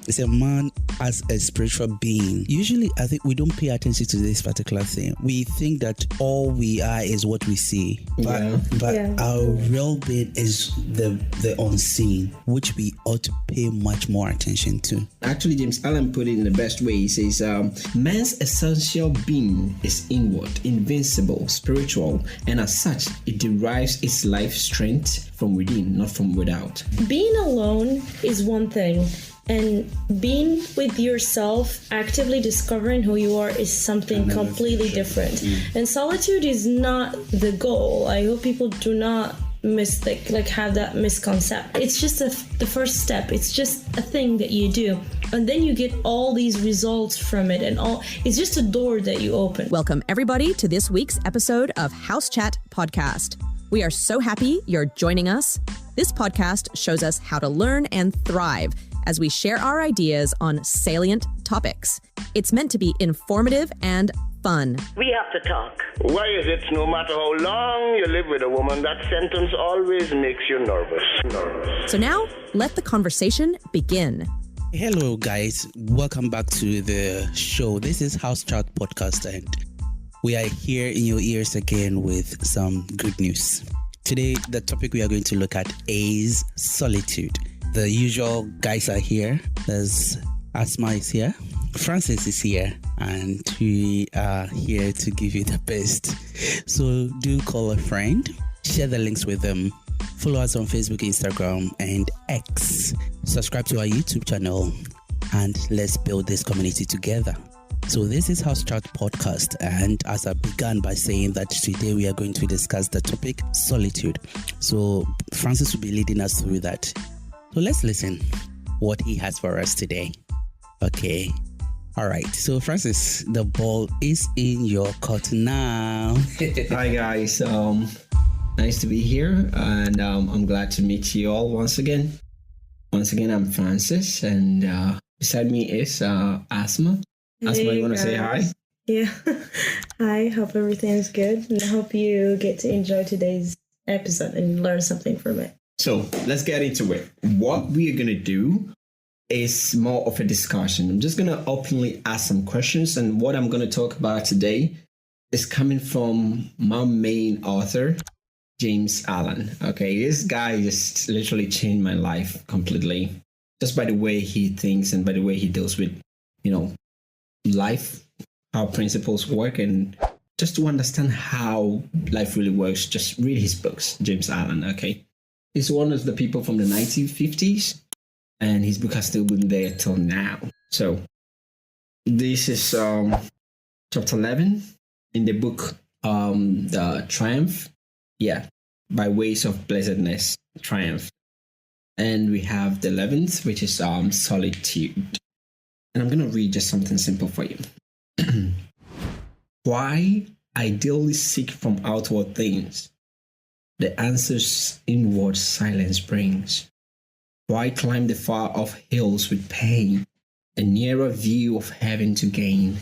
It's a man as a spiritual being. Usually, I think we don't pay attention to this particular thing. We think that all we are is what we see. But our real being is the unseen, which we ought to pay much more attention to. Actually, James Allen put it in the best way. He says, man's essential being is inward, invincible, spiritual, and as such, it derives its life strength from within, not from without. Being alone is one thing, and being with yourself, actively discovering who you are, is something completely different. And solitude is not the goal. I hope people do not have that misconception. It's just the first step. It's just a thing that you do, and then you get all these results from it, and it's just a door that you open. Welcome everybody to this week's episode of House Chat Podcast. We are so happy you're joining us. This podcast shows us how to learn and thrive as we share our ideas on salient topics. It's meant to be informative and fun. We have to talk. Why is it no matter how long you live with a woman, that sentence always makes you nervous? So now, let the conversation begin. Hello, guys. Welcome back to the show. This is House Chat Podcast, and we are here in your ears again with some good news. Today, the topic we are going to look at is solitude. The usual guys are here. There's Asma is here. Francis is here. And we are here to give you the best. So do call a friend. Share the links with them. Follow us on Facebook, Instagram, and X. Subscribe to our YouTube channel. And let's build this community together. So this is House Chat Podcast, and as I began by saying that today we are going to discuss the topic solitude. So Francis will be leading us through that. So let's listen what he has for us today. Okay. All right. So Francis, the ball is in your court now. Hi guys. Nice to be here, and I'm glad to meet you all once again. Once again, I'm Francis, and beside me is Asma. Asma, you want to say hi? Yeah. Hi, hope everything's good, and I hope you get to enjoy today's episode and learn something from it. So let's get into it. What we are going to do is more of a discussion. I'm just going to openly ask some questions, and what I'm going to talk about today is coming from my main author, James Allen. Okay, this guy just literally changed my life completely, just by the way he thinks and by the way he deals with, life, how principles work, and just to understand how life really works, just read his books, James Allen, okay? He's one of the people from the 1950s, and his book has still been there till now. So this is chapter 11 in the book, The Triumph, by ways of blessedness, triumph. And we have the 11th, which is solitude. And I'm going to read just something simple for you. Why ideally seek from outward things the answers inward silence brings? Why climb the far off hills with pain, a nearer view of heaven to gain?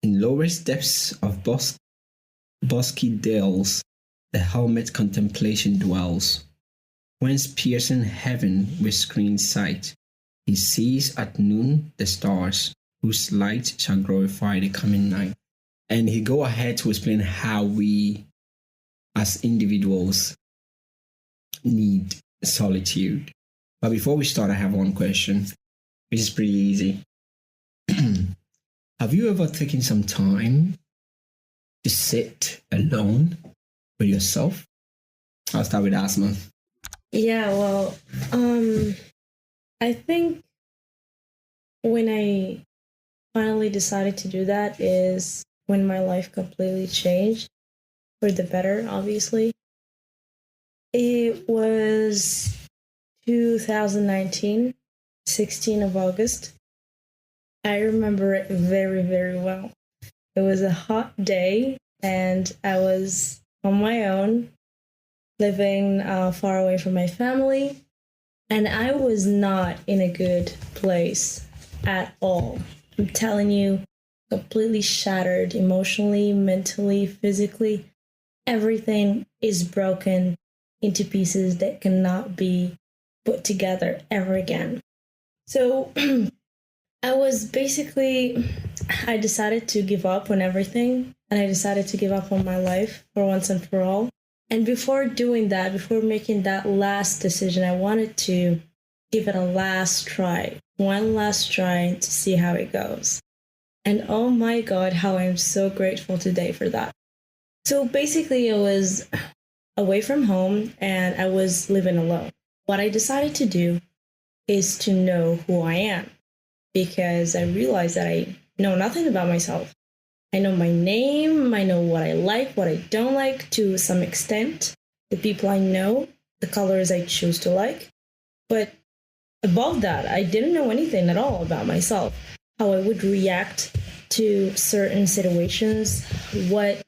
In lowest depths of bosky dales, the helmet contemplation dwells, whence piercing heaven with screened sight, he sees at noon the stars, whose light shall glorify the coming night. And he go ahead to explain how we, as individuals, need solitude. But before we start, I have one question, which is pretty easy. Have you ever taken some time to sit alone with yourself? I'll start with Asma. Yeah, well, I think when I finally decided to do that is when my life completely changed for the better, obviously. It was 2019, 16th of August. I remember it very, very well. It was a hot day, and I was on my own, living far away from my family. And I was not in a good place at all. I'm telling you, completely shattered emotionally, mentally, physically. Everything is broken into pieces that cannot be put together ever again. So I decided to give up on everything, and I decided to give up on my life for once and for all. And before doing that, before making that last decision, I wanted to give it a last try, one last try to see how it goes. And oh my God, how I'm so grateful today for that. So basically, I was away from home and I was living alone. What I decided to do is to know who I am, because I realized that I know nothing about myself. I know my name, I know what I like, what I don't like to some extent, the people I know, the colors I choose to like. But above that, I didn't know anything at all about myself, how I would react to certain situations, what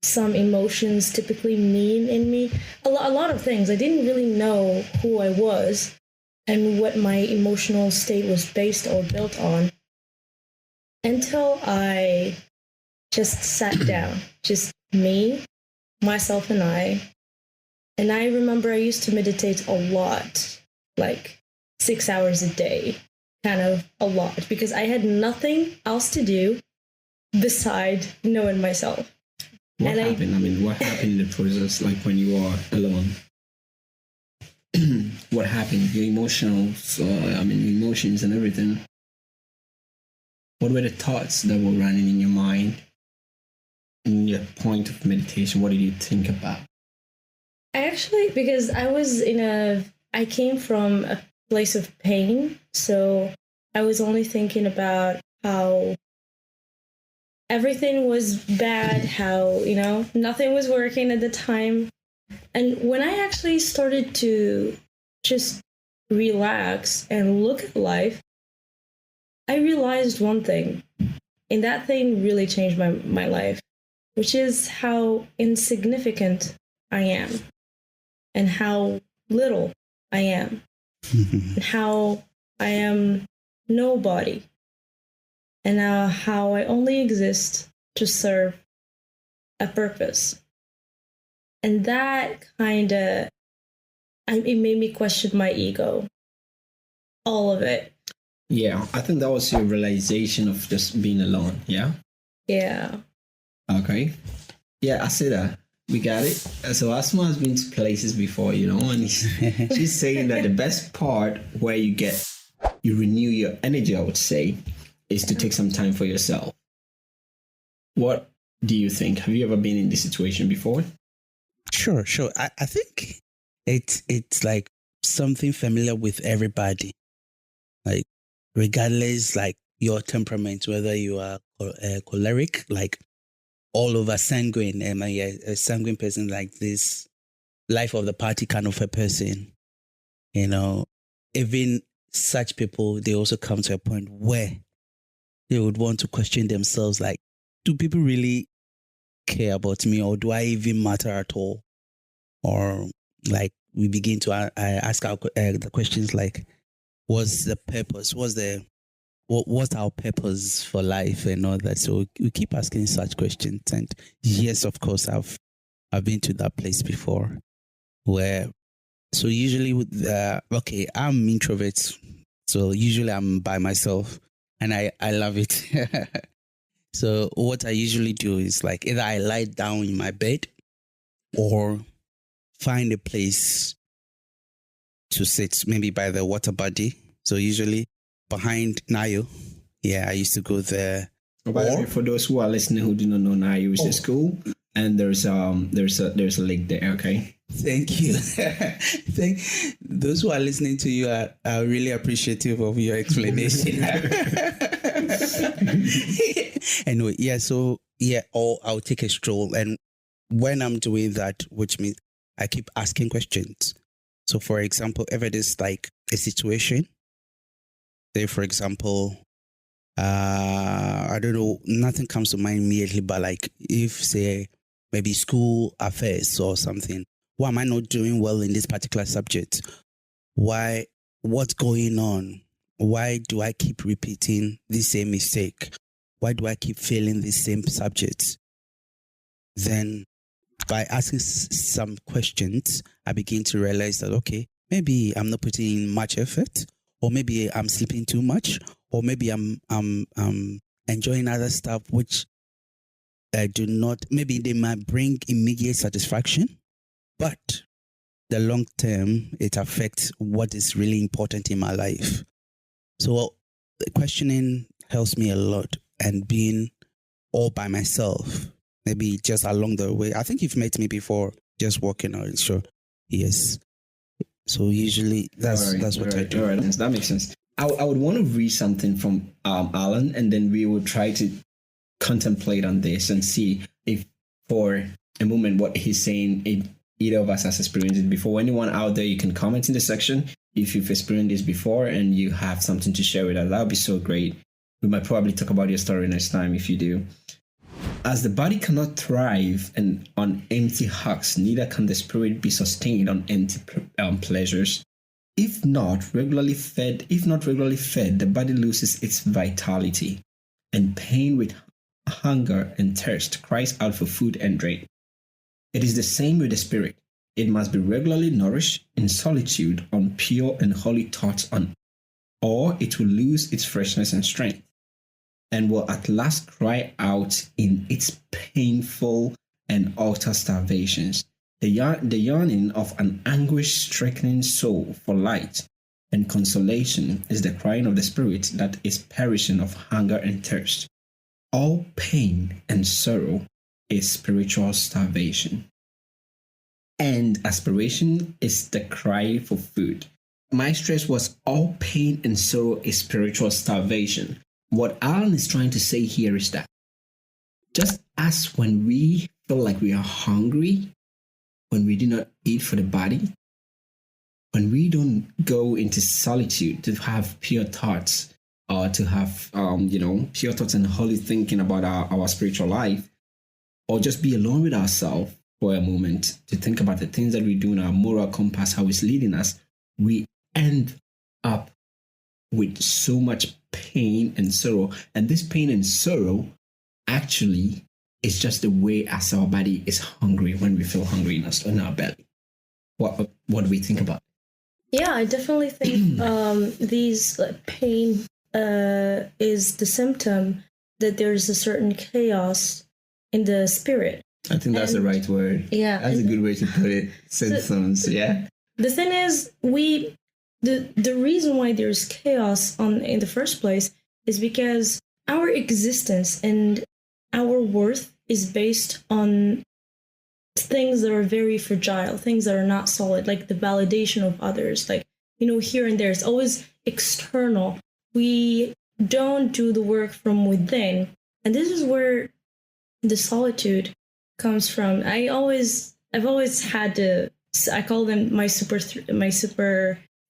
some emotions typically mean in me, a lot of things. I didn't really know who I was and what my emotional state was based or built on until I just sat down, just me, myself, and I. And I remember I used to meditate a lot, like 6 hours a day, kind of a lot, because I had nothing else to do beside knowing myself. What happened? What happened in the process, like when you are alone? What happened? Your emotions, emotions and everything. What were the thoughts that were running in your mind? In your point of meditation, what did you think about? Because I came from a place of pain, so I was only thinking about how everything was bad, how, nothing was working at the time. And when I actually started to just relax and look at life, I realized one thing, and that thing really changed my life, which is how insignificant I am and how little I am and how I am nobody and how I only exist to serve a purpose. And that it made me question my ego, all of it. Yeah, I think that was your realization of just being alone. Yeah. Yeah. Okay. Yeah, I see that. We got it. So Asma has been to places before, and she's saying that the best part where you renew your energy, I would say, is to take some time for yourself. What do you think? Have you ever been in this situation before? Sure. I think it's like something familiar with everybody. Like, regardless, like your temperament, whether you are choleric, like all over sanguine, am I a sanguine person, like this life of the party kind of a person, even such people, they also come to a point where they would want to question themselves, like, do people really care about me, or do I even matter at all? Or like we begin to ask the questions like, what's the purpose? What's our purpose for life and all that? So we keep asking such questions. And yes, of course, I've been to that place before where, so usually I'm introvert. So usually I'm by myself and I love it. So what I usually do is like either I lie down in my bed or find a place to sit, maybe by the water body. So usually behind Nayo. Yeah, I used to go there. By the way, for those who are listening who do not know, Nayo is a school, and there's a lake there. Okay. Thank you. Those who are listening to you are really appreciative of your explanation. Anyway, yeah. So yeah, or I'll take a stroll, and when I'm doing that, which means I keep asking questions. So, for example, if it is like a situation, say, for example, I don't know, nothing comes to mind immediately, but like if, say, maybe school affairs or something, why am I not doing well in this particular subject? Why? What's going on? Why do I keep repeating the same mistake? Why do I keep failing the same subjects? Then by asking some questions, I begin to realize that, okay, maybe I'm not putting in much effort, or maybe I'm sleeping too much, or maybe I'm enjoying other stuff which do not, maybe they might bring immediate satisfaction, but the long term, it affects what is really important in my life. So questioning helps me a lot, and being all by myself, maybe just along the way. I think you've met me before, just walking or sure. Yes. So usually that's what I do. All right, that makes sense. I would want to read something from Alan, and then we will try to contemplate on this and see if for a moment what he's saying, if either of us has experienced it before. Anyone out there, you can comment in the section if you've experienced this before and you have something to share with us. That would be so great. We might probably talk about your story next time if you do. As the body cannot thrive on empty hugs, neither can the spirit be sustained on empty pleasures. If not regularly fed, the body loses its vitality, and pain with hunger and thirst cries out for food and drink. It is the same with the spirit. It must be regularly nourished in solitude on pure and holy thoughts, or it will lose its freshness and strength, and will at last cry out in its painful and utter starvations. The yearning of an anguish-stricken soul for light and consolation is the crying of the spirit that is perishing of hunger and thirst. All pain and sorrow is spiritual starvation, and aspiration is the cry for food. My stress was all pain and sorrow is spiritual starvation. What Alan is trying to say here is that just as when we feel like we are hungry, when we do not eat for the body, when we don't go into solitude to have pure thoughts, or to have pure thoughts and holy thinking about our spiritual life, or just be alone with ourselves for a moment to think about the things that we do in our moral compass, how it's leading us, we end up with so much pain and sorrow. And this pain and sorrow actually is just the way as our body is hungry when we feel hungry in our belly. What do we think about it? Yeah, I definitely think these pain is the symptom that there's a certain chaos in the spirit. I think that's the right word. Yeah. That's a good way to put it. Symptoms, yeah. The thing is, the reason why there's chaos in the first place is because our existence and our worth is based on things that are very fragile, things that are not solid, like the validation of others, like, here and there. It's always external. We don't do the work from within. And this is where the solitude comes from. I've always had I call them my super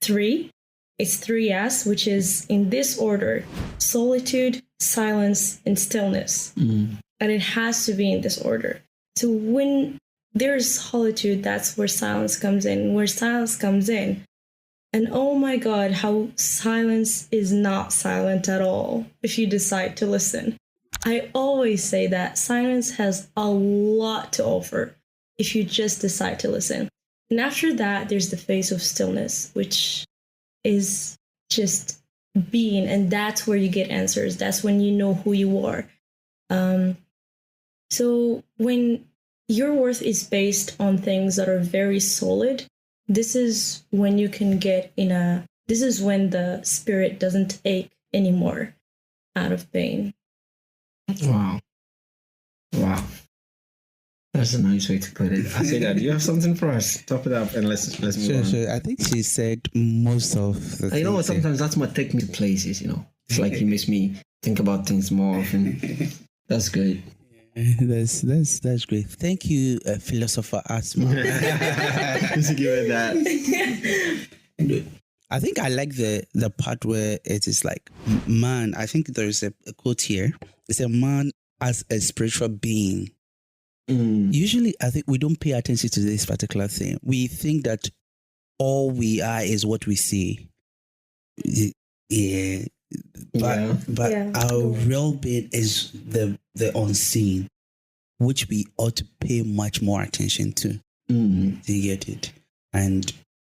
three. It's 3S, which is in this order: solitude, silence, and stillness. And it has to be in this order. So when there's solitude, that's where silence comes in. Where silence comes in, and oh my God, how silence is not silent at all if you decide to listen. I always say that silence has a lot to offer if you just decide to listen. And after that, there's the phase of stillness, which is just being, and that's where you get answers. That's when you know who you are. So when your worth is based on things that are very solid, this is when you can get this is when the spirit doesn't ache anymore out of pain. Wow. That's a nice way to put it. I say that. You have something for us. Top it up and let's move on. Sure. I think she said most of the things. You know what? Sometimes that's what takes me to places, It's like it makes me think about things more often. That's good. That's great. Thank you, philosopher Asma. Just to give it that. I think I like the part where it is like, man, I think there is a quote here. It's a man as a spiritual being. Usually, I think we don't pay attention to this particular thing. We think that all we are is what we see. Yeah. But our real being is the unseen, which we ought to pay much more attention to. You get it? And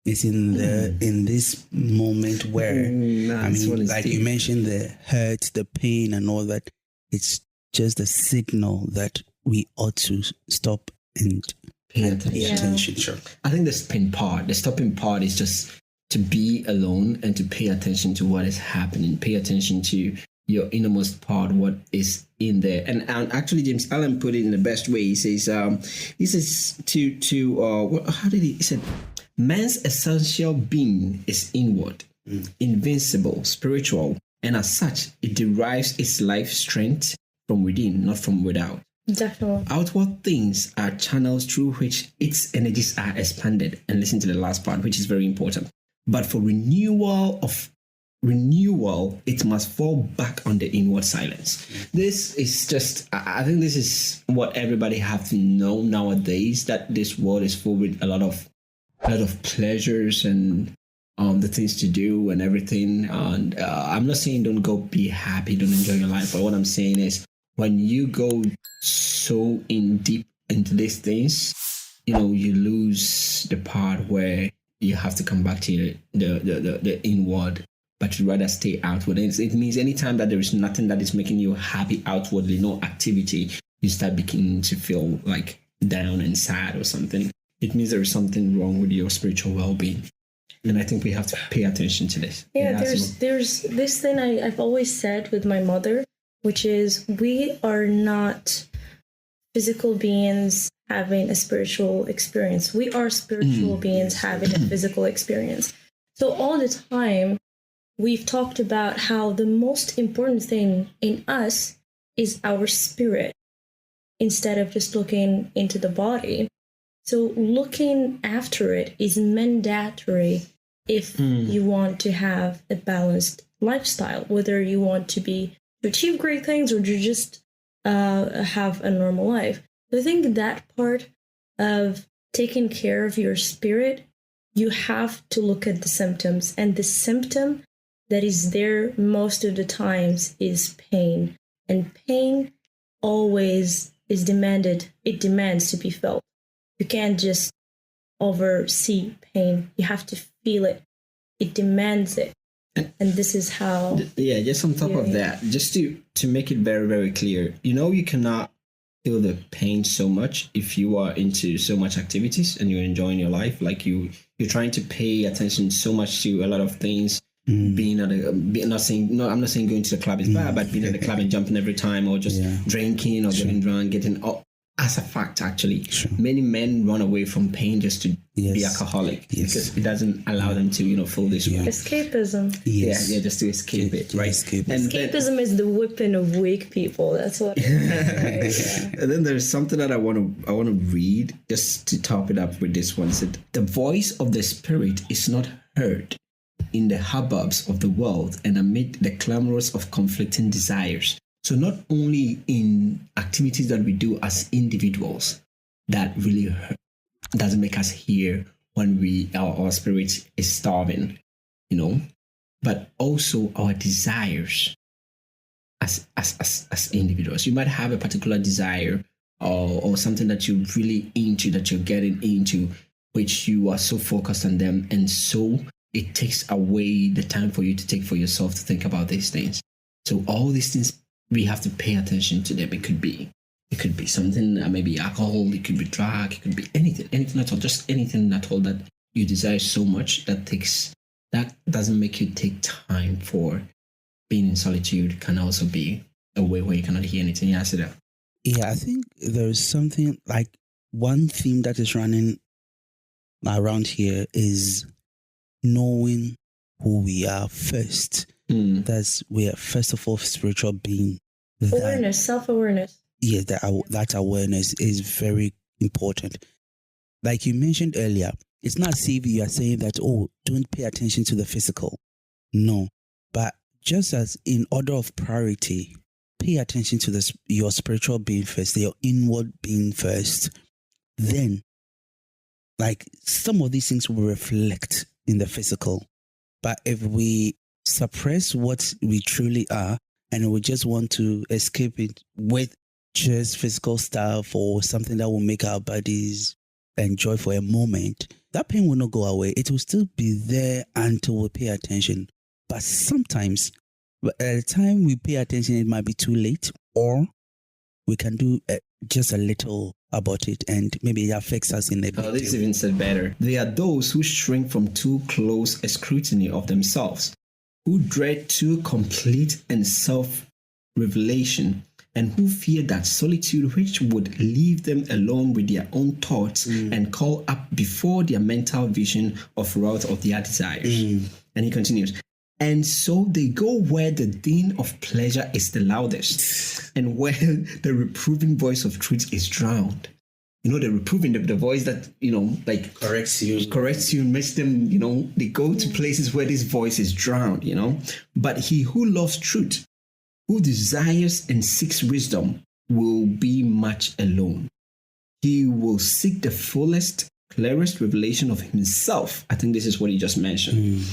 It's in this moment where like you mentioned, the hurt, the pain, and all that. It's just a signal that we ought to stop and pay attention. Sure. I think the stopping part is just to be alone and to pay attention to what is happening. Pay attention to your innermost part, what is in there. And actually, James Allen put it in the best way. He says how did he said, man's essential being is inward, invincible, spiritual, and as such, it derives its life strength from within, not from without. Definitely. Outward things are channels through which its energies are expanded. And listen to the last part, which is very important. But for renewal, it must fall back on the inward silence. This is just, I think this is what everybody have to know nowadays, that this world is full with a lot of pleasures and the things to do and everything. And I'm not saying don't go be happy, don't enjoy your life. But what I'm saying is, when you go so in deep into these things, you lose the part where you have to come back to the inward, but you rather stay outward. It means anytime that there is nothing that is making you happy outwardly, no activity, you start beginning to feel like down and sad or something. It means there is something wrong with your spiritual well-being. And I think we have to pay attention to this. Yeah, there's this thing I've always said with my mother, which is we are not physical beings having a spiritual experience. We are spiritual beings having a physical experience. So all the time, we've talked about how the most important thing in us is our spirit, instead of just looking into the body. So looking after it is mandatory if you want to have a balanced lifestyle, whether you want to achieve great things or to just have a normal life. So I think that part of taking care of your spirit, you have to look at the symptoms. And the symptom that is there most of the times is pain. And pain always is demanded. It demands to be felt. You can't just oversee pain. You have to feel it. It demands it. And this is how... Yeah, just on top of that, just to make it very, very clear, you cannot feel the pain so much if you are into so much activities and you're enjoying your life. Like you're trying to pay attention so much to a lot of things. Being at I'm not saying going to the club is bad, but being at the club and jumping every time, or just drinking or getting drunk, as a fact, actually, many men run away from pain just to be alcoholic because it doesn't allow them to, feel this way. Escapism. Yes. Yeah, just to escape it, right? Escapism is the whipping of weak people. That's what. And then there's something that I want to read just to top it up with this one. Said, the voice of the spirit is not heard in the hubbubs of the world and amid the clamors of conflicting desires. So not only in activities that we do as individuals that really doesn't make us hear when our spirit is starving, but also our desires as individuals. You might have a particular desire or something that you're really into, that you're getting into, which you are so focused on them, and so it takes away the time for you to take for yourself to think about these things. So all these things, we have to pay attention to them. It could be something, maybe alcohol, it could be drug, it could be anything at all, just anything at all that you desire so much that doesn't make you take time for being in solitude. Can also be a way where you cannot hear anything. Yeah, I think there's something like one theme that is running around here is knowing who we are first. That's we are first of all spiritual being. Awareness, self-awareness. Yeah, that awareness is very important. Like you mentioned earlier, it's not as if you are saying that, don't pay attention to the physical. No, but just as in order of priority, pay attention to your spiritual being first, your inward being first. Then, like some of these things will reflect in the physical. But if we suppress what we truly are and we just want to escape it with just physical stuff or something that will make our bodies and joy for a moment, that pain will not go away. It will still be there until we pay attention. But sometimes, at the time we pay attention, it might be too late, or we can do just a little about it, and maybe it affects us in a big This is even said better. There are those who shrink from too close a scrutiny of themselves, who dread too complete and self-revelation, and who fear that solitude which would leave them alone with their own thoughts and call up before their mental vision of wrath of their desires. And he continues, and so they go where the din of pleasure is the loudest, and where the reproving voice of truth is drowned. You know, the reproving, the voice that, like corrects you, makes them, they go to places where this voice is drowned, But he who loves truth, who desires and seeks wisdom, will be much alone. He will seek the fullest, clearest revelation of himself. I think this is what he just mentioned.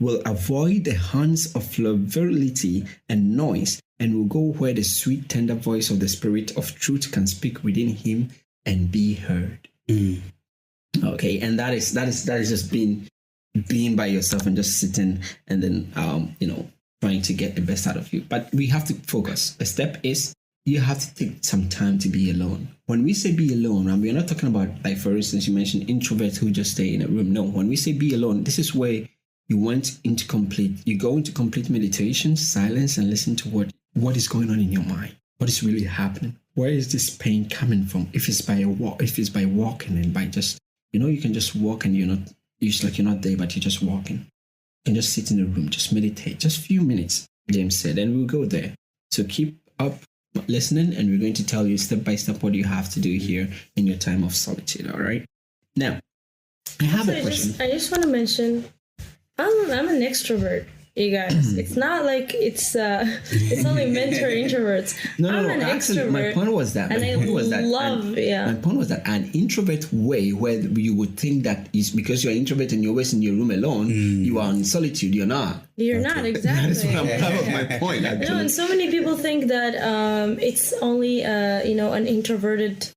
Will avoid the haunts of frivolity and noise, and will go where the sweet, tender voice of the Spirit of truth can speak within him and be heard. Okay, and that is just being by yourself and just sitting and then trying to get the best out of you. But we have to focus. The step is you have to take some time to be alone. When we say be alone, and we're not talking about, like, for instance, you mentioned introverts who just stay in a room. No, when we say be alone, this is where you go into complete meditation, silence, and listen to what is going on in your mind. What is really happening? Where is this pain coming from? If it's by walking and by just, you can just walk and you're not there, but you're just walking. You can just sit in a room, just meditate, just a few minutes, James said, and we'll go there. So keep up listening, and we're going to tell you step by step what you have to do here in your time of solitude, all right? Now, I have a question. I just want to mention, I'm an extrovert, you guys. It's not like it's only meant for introverts. I'm an extrovert. My point was that. My point was that an introvert way, where you would think that is because you're an introvert and you're always in your room alone, you are in solitude. You're not. You're not, exactly. That was my point. Actually. No, and so many people think that it's only an introverted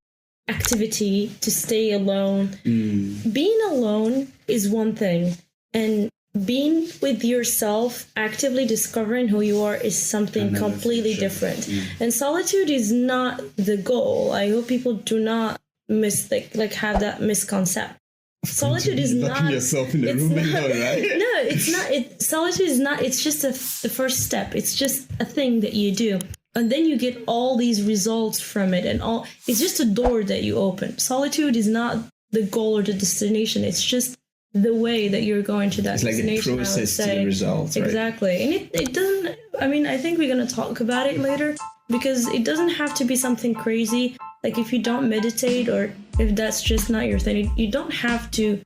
activity to stay alone. Being alone is one thing, and being with yourself, actively discovering who you are, is something completely different. And solitude is not the goal. I hope people do not have that misconception. Solitude is not locking yourself in the room alone, right? No, it's not. Solitude is not. It's just the first step. It's just a thing that you do, and then you get all these results from it, and it's just a door that you open. Solitude is not the goal or the destination. It's just the way that you're going to that destination. It's like the process to the results, right? Exactly. And it doesn't, I think we're going to talk about it later, because it doesn't have to be something crazy. Like, if you don't meditate, or if that's just not your thing, you don't have to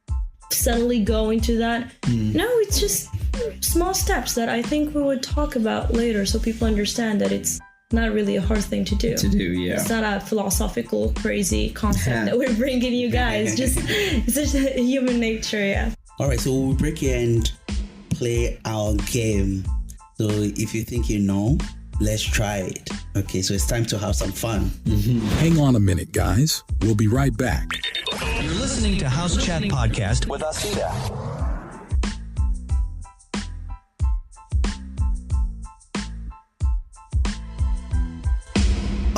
suddenly go into that. No, it's just small steps that I think we would talk about later, so people understand that it's not really a hard thing to do. It's not a philosophical, crazy concept that we're bringing you guys. It's just human nature, yeah. All right, so we'll break here and play our game. So if you think you know, let's try it. Okay, so it's time to have some fun. Hang on a minute, guys. We'll be right back. You're listening to House Chat Podcast with Asita.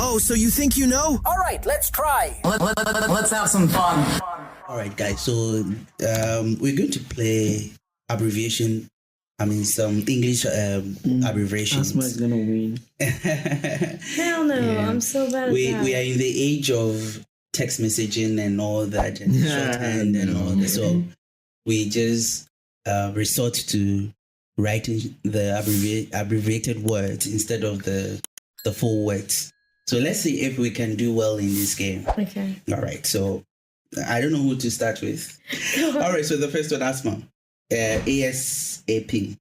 Oh, so you think you know? All right, let's try. Let's have some fun. All right, guys. So we're going to play abbreviation. Some English abbreviations. Asma's gonna win. Hell no, I'm so bad at that. We are in the age of text messaging and all that, and shorthand and all that. So we just resort to writing the abbreviated words instead of the full words. So let's see if we can do well in this game. Okay. All right. So I don't know who to start with. All right. So the first one, Asma. ASAP.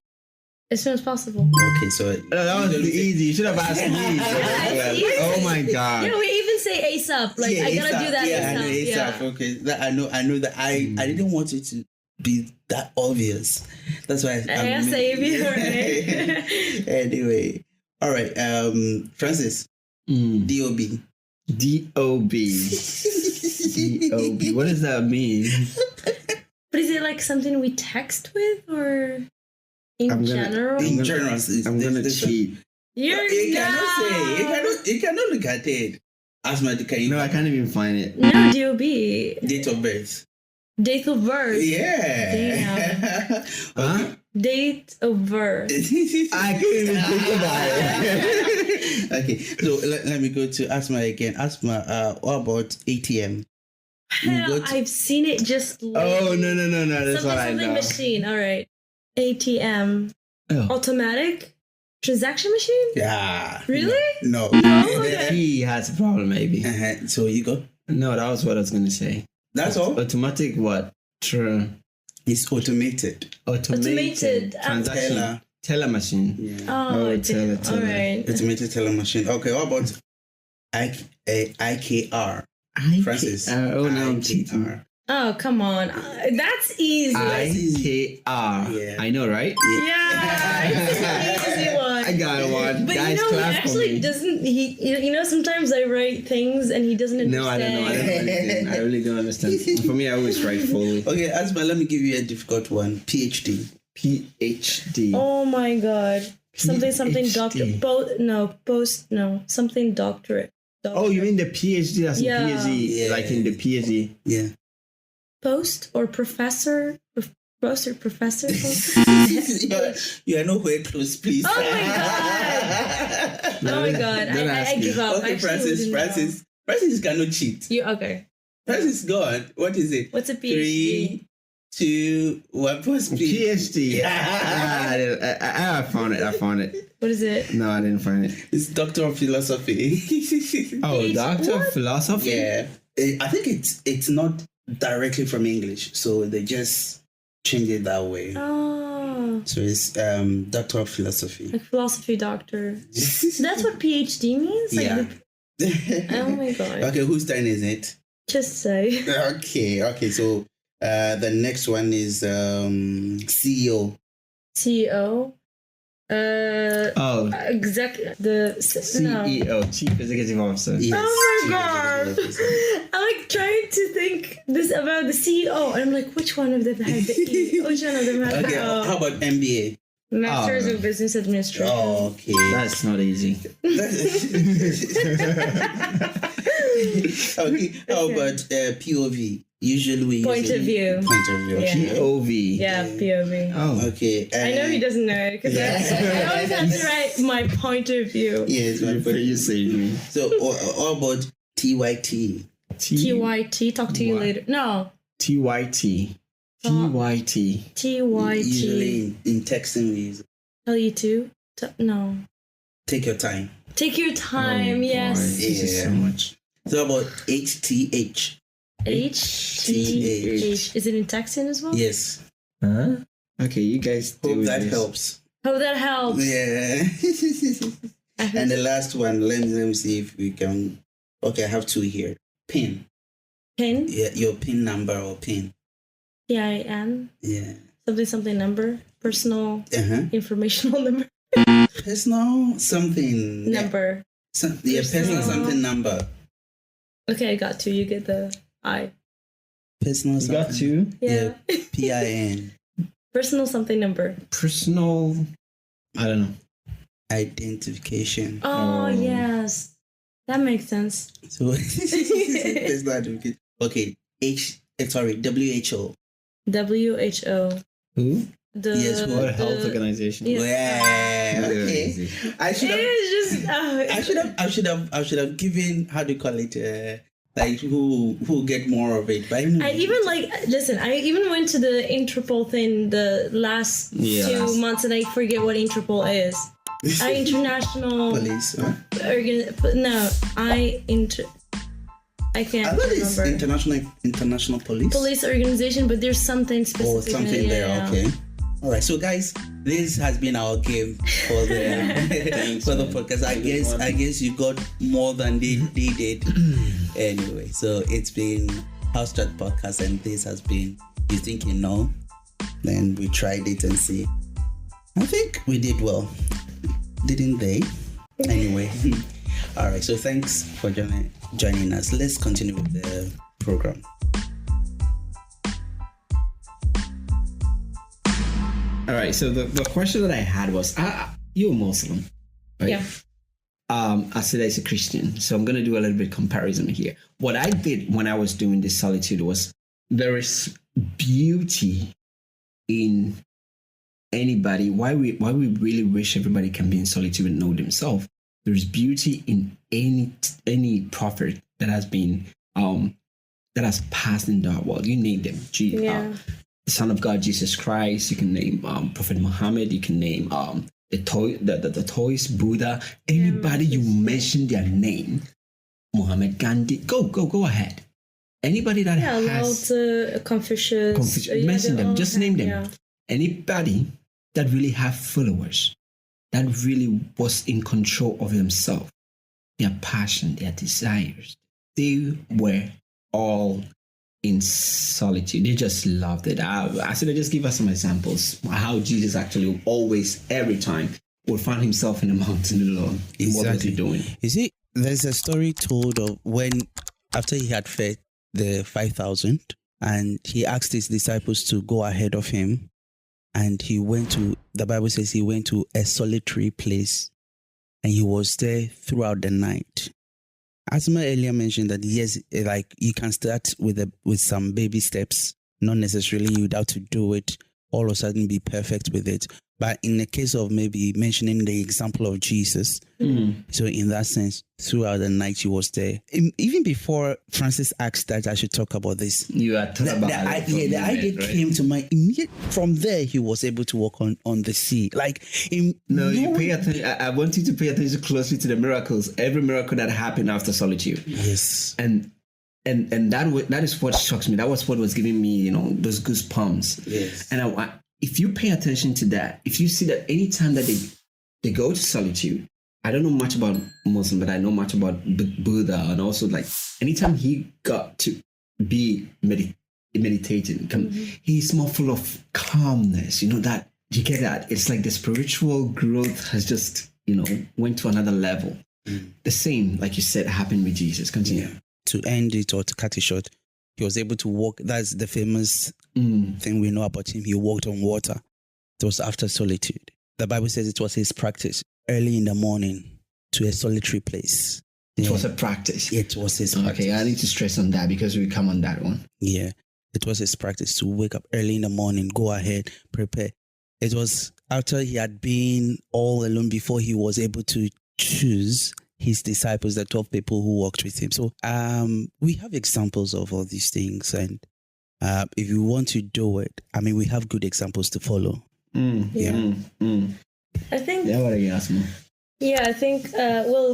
As soon as possible. Okay, so that was easy. You should have asked me. Oh my god. Yeah, we even say ASAP. Like, I gotta do that ASAP. Yeah. Okay, I know that I didn't want it to be that obvious. That's why I save you. Right? Anyway, all right. Francis. DOB. DOB. COB. What does that mean? But is it like something we text with or in general? In general, I'm gonna cheat. You cannot say. You cannot look at it. Asma, can you? No, I can't even find it. No, DOB. Date of birth. Date of birth. Yeah. Damn. Huh? Date of birth. I can't even think about it. Okay, so let me go to Asma again. Asma, what about ATM? Hell, I've seen it just Oh, no. That's what I know. machine. All right. ATM. Oh. Automatic transaction machine? Yeah. Really? No. Okay. He has a problem, maybe. So you go. No, that was what I was going to say. That's all? Automatic what? It's automated. Automated. Transaction. Teller machine. Yeah. Oh, teller. All right. Automated teller machine. Okay, what about IKR? Francis. Oh, no, I'm cheating. IKR. Oh, come on. That's easy. IKR. Yeah. I know, right? Yeah. It's an easy one. I got one. But Guys, he clap for actually me. doesn't. Sometimes I write things and he doesn't understand. No, I don't know. I don't understand. I really don't understand. For me, I always write fully. Okay, Asma, let me give you a difficult one. PhD. PhD. Oh my god. Something PhD. doctor. Something doctorate. Oh, you mean the PhD? That's Yeah. a PhD, like in the PhD. Yeah. Post or professor? Post or professor? You are nowhere close, please. Oh my god. Oh my god. Don't I ask me. give up. Okay, I actually wouldn't know. Francis cannot cheat. You okay. Francis, go on. What is it? What's a PhD? 3, 2, 1, post PhD. I found it. What is it? No, I didn't find it. It's Doctor of Philosophy. Oh, Doctor of Philosophy? Yeah. I think it's not directly from English, so they just change it that way. Oh. So it's Doctor of Philosophy. Like philosophy doctor. So that's what PhD means? Like Yeah. oh my god. Okay, whose turn is it? Just say. Okay. So the next one is CEO. CEO. CEO, Chief Executive Officer. Yes, Oh Chief my god. Executive Officer. I'm like trying to think this about the CEO. And I'm like, which one of them had the E? Which one of them had Okay, the O? how about MBA? Masters of Business Administration. Oh, okay. That's not easy. Okay, how about POV? Usually we Point use of view. Point of view. Yeah. Okay. POV. Yeah, POV. Oh. Okay. I know he doesn't know it because I always have to write my point of view. Yes, You saved me. so how about TYT? TYT, talk to you later. No. TYT. TYT. TYT. Usually in texting we use Tell you to? No. take your time. Take your time, Oh, yes. boy, this is so much. So how about HTH? HTH. Is it in texting as well? Yes. Huh? Okay, you guys do Hope that this. helps. Oh, that helps. Yeah. And the last one, let me see if we can. Okay, I have two here. PIN. PIN? Yeah, your PIN number or PIN. PIN? Yeah. Something number. Personal informational number. Personal something. Number. Personal something number. Okay, I got two. You get the I. Personal You something. got two? Yeah. PIN. Personal something number. Personal, I don't know. Identification. Oh, yes. That makes sense. So personal identification. Okay. WHO. WHO. Who? Yes, What a health organization. Yeah. Yeah. Okay. I should have. It's just. I should have given, how do you call it? Like who get more of it? But anyway. I even went to the Interpol thing the last 2 months and I forget what Interpol is. International Police. Huh? I can't I thought it's remember. international police. Police organization, but there's something specific. Or something there. Okay. All right. So guys, this has been our game for the for the podcast. I guess you got more than they did. Anyway, so it's been House Chat Podcast, and this has been You Think You Know. Then we tried it and see. I think we did well, didn't they? Anyway. All right. So thanks for joining us. Let's continue with the program. All right. So the question that I had was, you're a Muslim, right? Yeah. I said as a Christian, so I'm going to do a little bit comparison here. What I did when I was doing this solitude was, there is beauty in anybody. Why we really wish everybody can be in solitude and know themselves. There's beauty in any prophet that has been that has passed in the world. You name them. The Son of God, Jesus Christ. You can name Prophet Muhammad. You can name the toys, Buddha. Anybody you mention their name, Muhammad Gandhi. Go ahead. Anybody that has Confucius. Mention them. Just name them. Yeah. Anybody that really have followers, that really was in control of themselves, their passion, their desires. They were all in solitude. They just loved it. I said, just give us some examples how Jesus actually always, every time, would find himself in a mountain alone. Exactly. What was he doing? You see, there's a story told of when, after he had fed the 5,000, and he asked his disciples to go ahead of him, and he went to, the Bible says he went to a solitary place, and he was there throughout the night. Asma earlier mentioned that yes, like you can start with some baby steps, not necessarily you'd have to do it all of a sudden be perfect with it. But in the case of maybe mentioning the example of Jesus, so in that sense, throughout the night he was there. Even before Francis asked that I should talk about this, You are talking about the idea came to mind. From there, he was able to walk on the sea. You pay attention. I want you to pay attention closely to the miracles. Every miracle that happened after solitude. Yes. And that is what shocks me. That was what was giving me, those goosebumps. Yes. And if you pay attention to that, if you see that anytime that they go to solitude, I don't know much about Muslim, but I know much about Buddha, and also anytime he got to be meditating, he's more full of calmness. That you get that. It's like the spiritual growth has just went to another level. The same, like you said, happened with Jesus. Continue. Yeah. To end it or to cut it short, he was able to walk. That's the famous thing we know about him. He walked on water. It was after solitude. The Bible says it was his practice early in the morning to a solitary place. It was a practice. It was his practice. Okay, I need to stress on that because we come on that one. Yeah, it was his practice to wake up early in the morning, go ahead, prepare. It was after he had been all alone before he was able to choose his disciples, the 12 people who walked with him. So we have examples of all these things. And if you want to do it, we have good examples to follow. I think... Yeah, what are you asking? Yeah, I think,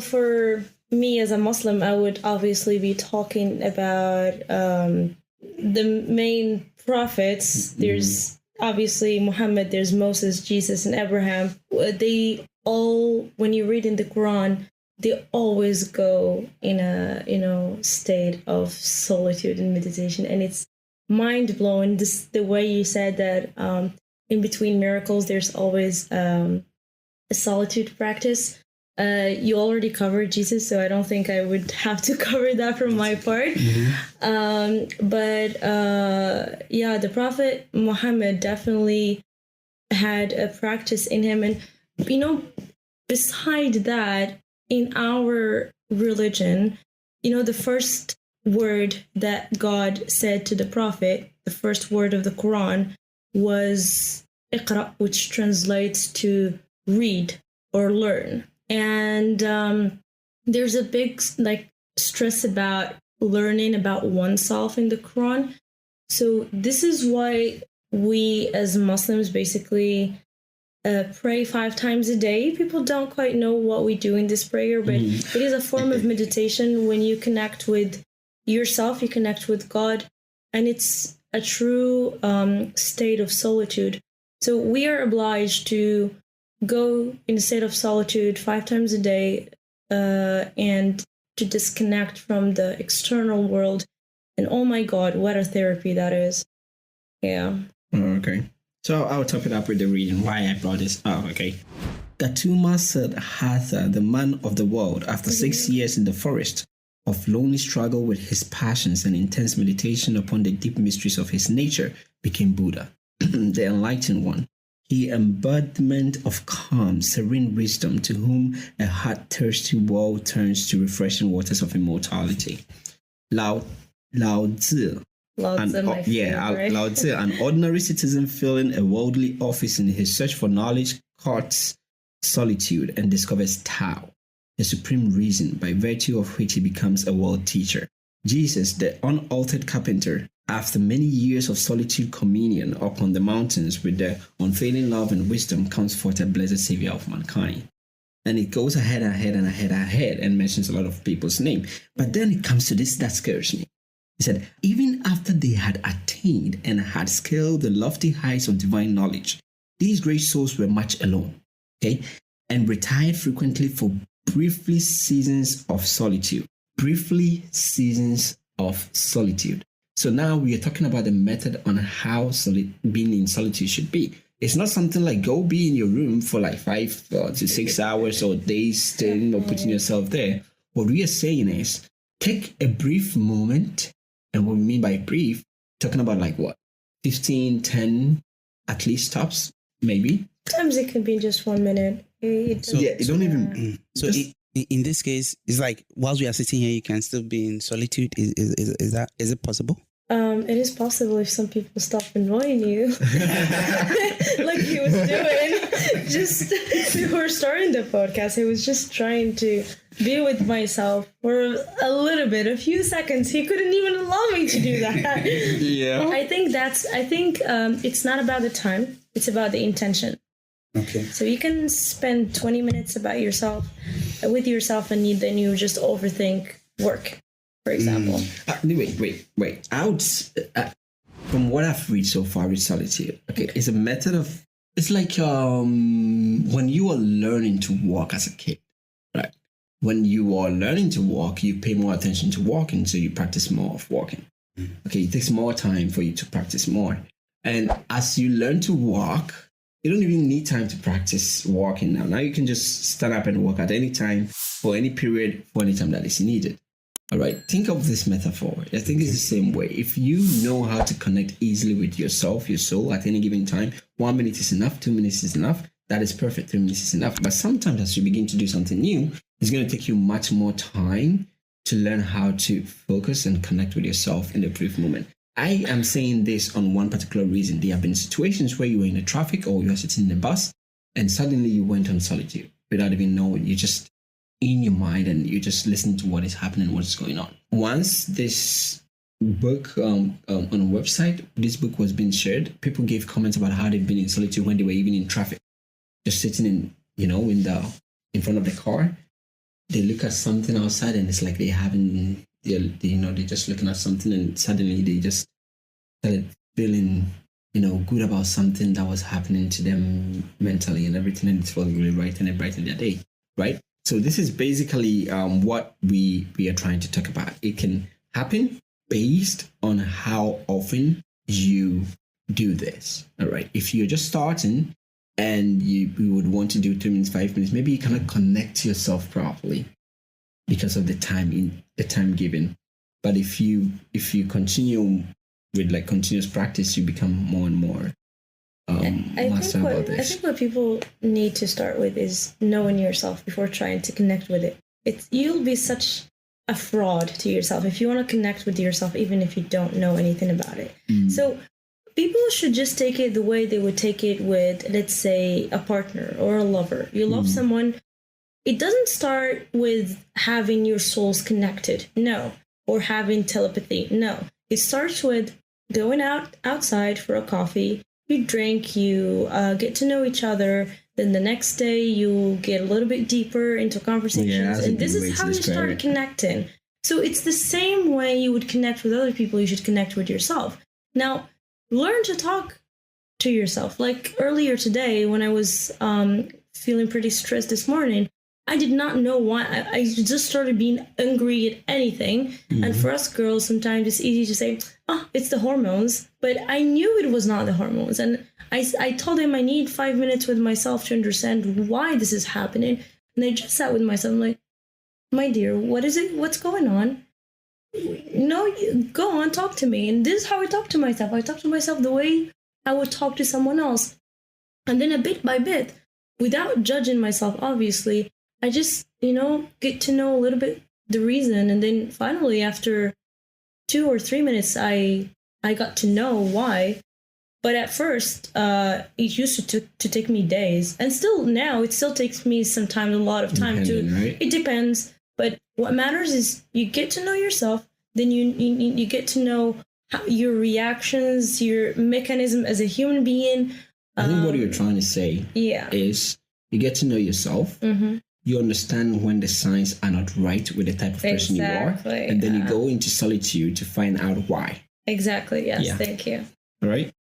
for me as a Muslim, I would obviously be talking about the main prophets. There's obviously Muhammad, there's Moses, Jesus, and Abraham. They all, when you read in the Quran, they always go in a state of solitude and meditation, and it's mind-blowing. The way you said that in between miracles there's always a solitude practice. You already covered Jesus, so I don't think I would have to cover that from my part. The Prophet Muhammad definitely had a practice in him, and beside that, in our religion, the first word that God said to the Prophet, the first word of the Quran, was Iqra, which translates to read or learn. And there's a big stress about learning about oneself in the Quran. So this is why we as Muslims basically pray 5 times a day. People don't quite know what we do in this prayer, but it is a form of meditation. When you connect with yourself, you connect with God, and it's a true state of solitude. So we are obliged to go in a state of solitude 5 times a day and to disconnect from the external world. And oh my God, what a therapy that is. Yeah. Okay. So I'll top it up with the reason why I brought this up, okay? Gatuma said Hatha, the man of the world, after 6 years in the forest, of lonely struggle with his passions and intense meditation upon the deep mysteries of his nature, became Buddha, the enlightened one. He embodiment of calm, serene wisdom, to whom a heart-thirsty world turns to refreshing waters of immortality. Lao Tzu, Lao Tzu, an ordinary citizen filling a worldly office in his search for knowledge, courts solitude and discovers Tao, the supreme reason by virtue of which he becomes a world teacher. Jesus, the unaltered carpenter, after many years of solitude communion upon the mountains with the unfailing love and wisdom, comes forth a blessed savior of mankind. And it goes ahead and mentions a lot of people's name. But then it comes to this that scares me. He said, even after they had attained and had scaled the lofty heights of divine knowledge, these great souls were much alone, okay, and retired frequently for briefly seasons of solitude. So now we are talking about the method on how being in solitude should be. It's not something like go be in your room for like 5 to 6 hours or days, staying or putting yourself there. What we are saying is take a brief moment. And what we mean by brief, talking about like what? 15, 10 at least tops, maybe. Sometimes it can be just 1 minute. You don't even. So in this case, it's like whilst we are sitting here, you can still be in solitude. Is it possible? It is possible if some people stop annoying you, like he was doing. Just before starting the podcast, he was just trying to be with myself for a little bit, a few seconds. He couldn't even allow me to do that. Yeah. I think it's not about the time; it's about the intention. Okay. So you can spend 20 minutes with yourself, and then you just overthink work, for example. Wait. From what I've read so far with solitude, okay, it's a method of, it's like when you are learning to walk as a kid, right? When you are learning to walk, you pay more attention to walking, so you practice more of walking. Okay, it takes more time for you to practice more. And as you learn to walk, you don't even need time to practice walking now. Now you can just stand up and walk at any time, for any period, for any time that is needed. All right, think of this metaphor. I think it's the same way. If you know how to connect easily with yourself, your soul, at any given time, 1 minute is enough, 2 minutes is enough. That is perfect. 3 minutes is enough. But sometimes as you begin to do something new, it's going to take you much more time to learn how to focus and connect with yourself in the brief moment. I am saying this on one particular reason. There have been situations where you were in the traffic or you are sitting in the bus and suddenly you went on solitude without even knowing. You just in your mind and you just listen to what is happening, what is going on. Once this book on a website, this book was being shared, people gave comments about how they've been in solitude when they were even in traffic, just sitting in front of the car. They look at something outside and it's like they're just looking at something and suddenly they just started feeling, good about something that was happening to them mentally and everything, and it felt really right and it brightened their day, right? So this is basically what we are trying to talk about. It can happen based on how often you do this, all right? If you're just starting and you would want to do 2 minutes, 5 minutes, maybe you cannot connect to yourself properly because of the time given. But if you continue with like continuous practice, you become more and more master about this. I think what people need to start with is knowing yourself before trying to connect with it. You'll be such a fraud to yourself if you want to connect with yourself, even if you don't know anything about it. So people should just take it the way they would take it with, let's say, a partner or a lover. You love someone. It doesn't start with having your souls connected, no, or having telepathy, no. It starts with going outside for a coffee. You drink, you get to know each other. Then the next day you get a little bit deeper into conversations. And this is how you start connecting. So it's the same way you would connect with other people, you should connect with yourself. Now, learn to talk to yourself. Like earlier today when I was feeling pretty stressed this morning, I did not know why. I just started being angry at anything. And for us girls, sometimes it's easy to say, it's the hormones. But I knew it was not the hormones. And I told him I need 5 minutes with myself to understand why this is happening. And I just sat with myself. I'm like, my dear, what is it? What's going on? No, go on, talk to me. And this is how I talk to myself. I talk to myself the way I would talk to someone else. And then a bit by bit, without judging myself, obviously, I just, get to know a little bit the reason. And then finally, after 2 or 3 minutes, I got to know why. But at first, it used to take me days. And still now, it still takes me sometimes a lot of time right? It depends. But what matters is you get to know yourself. Then you get to know your reactions, your mechanism as a human being. I think what you're trying to say is you get to know yourself. Mm-hmm. You understand when the signs are not right with the type of person you are. And then you go into solitude to find out why. Exactly. Yes. Yeah. Thank you. All right.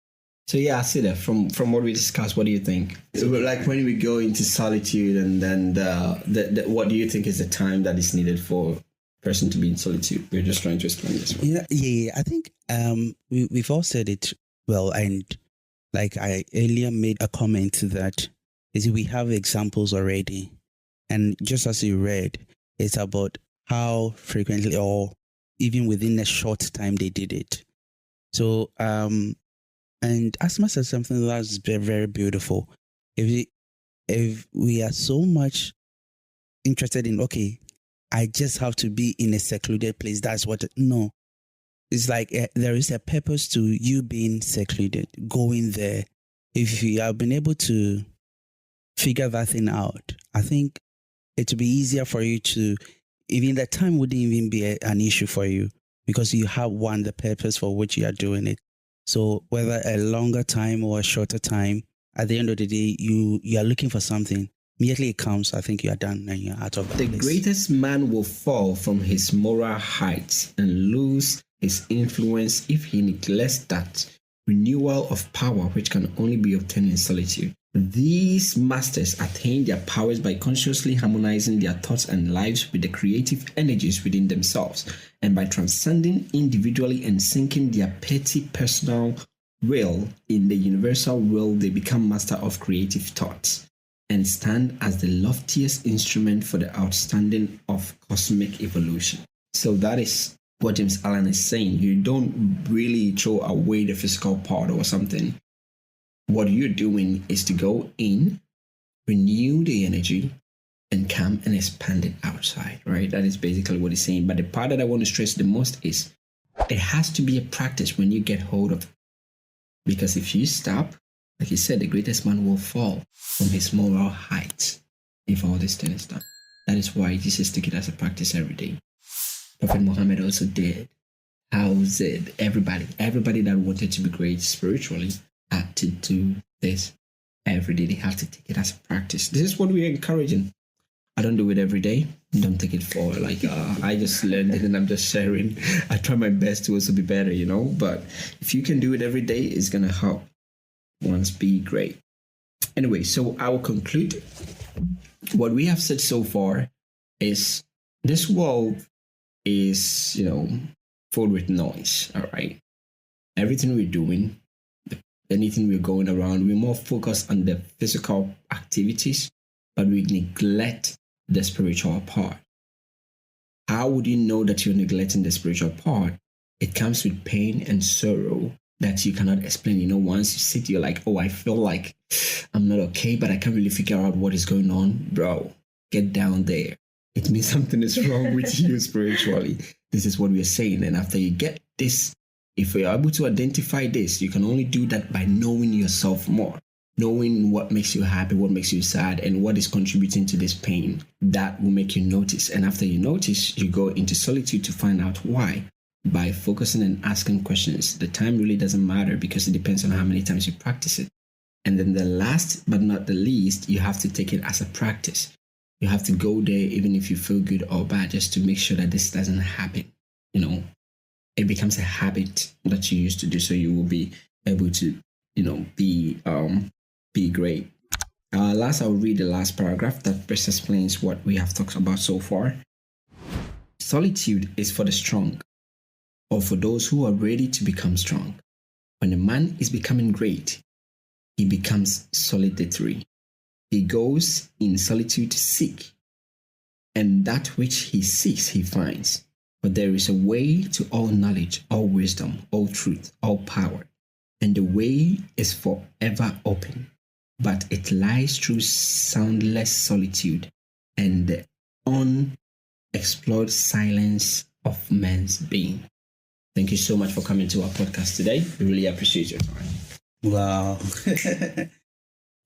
So I see that from what we discussed, what do you think? So, like when we go into solitude and then what do you think is the time that is needed for a person to be in solitude? We're just trying to explain this one. Yeah. I think we've all said it well, and like I earlier made a comment that we have examples already. And just as you read, it's about how frequently or even within a short time they did it. So, and Asma said something that's very, very beautiful. If we are so much interested in, okay, I just have to be in a secluded place, that's what, no. It's like there is a purpose to you being secluded, going there. If you have been able to figure that thing out, I think it would be easier for you to, even the time wouldn't even be an issue for you because you have the purpose for which you are doing it. So whether a longer time or a shorter time, at the end of the day, you are looking for something. Immediately it comes, I think you are done and you're out of the place. The greatest man will fall from his moral heights and lose his influence if he neglects that renewal of power which can only be obtained in solitude. These masters attain their powers by consciously harmonizing their thoughts and lives with the creative energies within themselves, and by transcending individually and sinking their petty personal will in the universal will, they become master of creative thoughts and stand as the loftiest instrument for the outstanding of cosmic evolution. So that is what James Allen is saying. You don't really throw away the physical part or something. What you're doing is to go in, renew the energy, and come and expand it outside, right? That is basically what he's saying. But the part that I want to stress the most is it has to be a practice when you get hold of it. Because if you stop, like he said, the greatest man will fall from his moral heights if all this thing is done. That is why Jesus took it as a practice every day. Prophet Muhammad also did. How said everybody that wanted to be great spiritually had to do this every day. They have to take it as a practice. This is what we're encouraging. I don't do it every day. Don't take it for I just learned it and I'm just sharing. I try my best to also be better, but if you can do it every day, it's going to help once be great. Anyway, so I will conclude. What we have said so far is this world is, filled with noise, all right? Everything we're doing, anything we're going around, we're more focused on the physical activities, but we neglect the spiritual part. How would you know that you're neglecting the spiritual part? It comes with pain and sorrow that you cannot explain. Once you sit, you're like, oh, I feel like I'm not okay, but I can't really figure out what is going on. Bro, get down there. It means something is wrong with you spiritually. This is what we're saying. And after you get this, if you're able to identify this, you can only do that by knowing yourself more, knowing what makes you happy, what makes you sad, and what is contributing to this pain. That will make you notice. And after you notice, you go into solitude to find out why. By focusing and asking questions. The time really doesn't matter because it depends on how many times you practice it. And then the last but not the least, you have to take it as a practice. You have to go there even if you feel good or bad, just to make sure that this doesn't happen. It becomes a habit that you used to do, so you will be able to, be great. Last, I'll read the last paragraph that best explains what we have talked about so far. Solitude is for the strong, or for those who are ready to become strong. When a man is becoming great, he becomes solitary. He goes in solitude to seek. and that which he seeks he finds. But there is a way to all knowledge, all wisdom, all truth, all power, and the way is forever open. But it lies through soundless solitude and the unexplored silence of man's being. Thank you so much for coming to our podcast today. We really appreciate your time. Wow.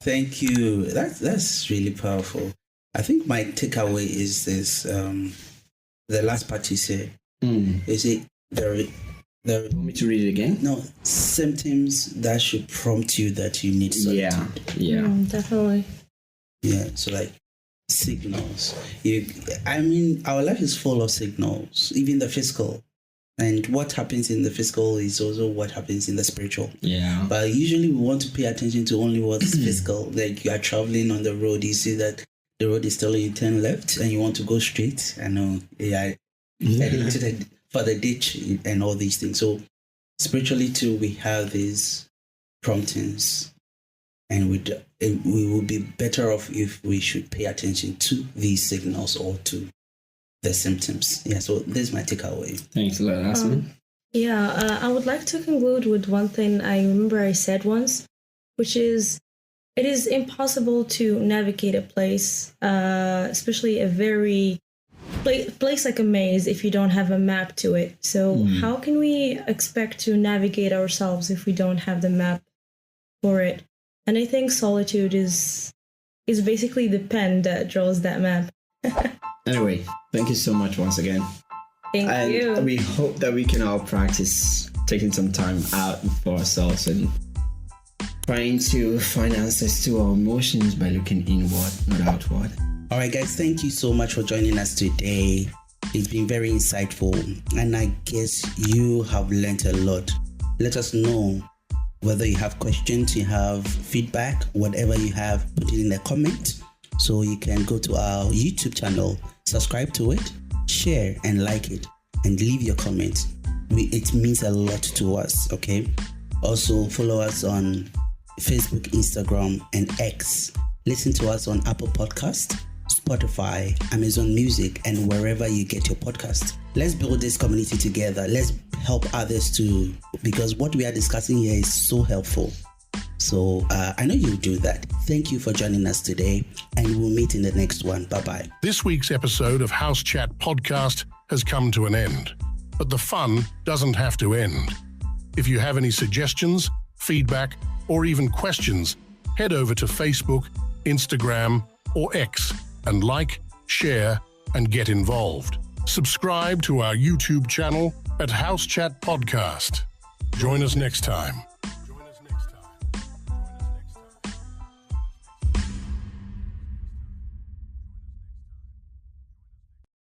Thank you. That's really powerful. I think my takeaway is this, the last part you said. Is it the Want me to read it again? No, symptoms that should prompt you that you need solitude. Yeah. Definitely. Yeah, so like signals. Our life is full of signals, even the physical. And what happens in the physical is also what happens in the spiritual. Yeah. But usually we want to pay attention to only what's physical. Like you are traveling on the road, you see that the road is telling you turn left and you want to go straight. I know, heading for the ditch and all these things. So spiritually too, we have these promptings, and we will be better off if we should pay attention to these signals or to the symptoms. Yeah, so this is my takeaway. Thanks a lot, Asman. I would like to conclude with one thing I remember I said once, which is it is impossible to navigate a place, especially a very place like a maze, if you don't have a map to it. So how can we expect to navigate ourselves if we don't have the map for it? And I think solitude is basically the pen that draws that map. Anyway, thank you so much once again. Thank you. We hope that we can all practice taking some time out for ourselves and trying to find answers to our emotions by looking inward, not outward. All right, guys, thank you so much for joining us today. It's been very insightful, and I guess you have learned a lot. Let us know whether you have questions, you have feedback, whatever you have, put it in the comment. So you can go to our YouTube channel, subscribe to it, share and like it, and leave your comment. It means a lot to us, okay? Also, follow us on Facebook, Instagram, and X. Listen to us on Apple Podcast, Spotify, Amazon Music, and wherever you get your podcast. Let's build this community together. Let's help others too, because what we are discussing here is so helpful. So I know you'll do that. Thank you for joining us today, and we'll meet in the next one. Bye-bye. This week's episode of House Chat Podcast has come to an end, but the fun doesn't have to end. If you have any suggestions, feedback, or even questions, head over to Facebook, Instagram, or X and like, share, and get involved. Subscribe to our YouTube channel at House Chat Podcast. Join us next time.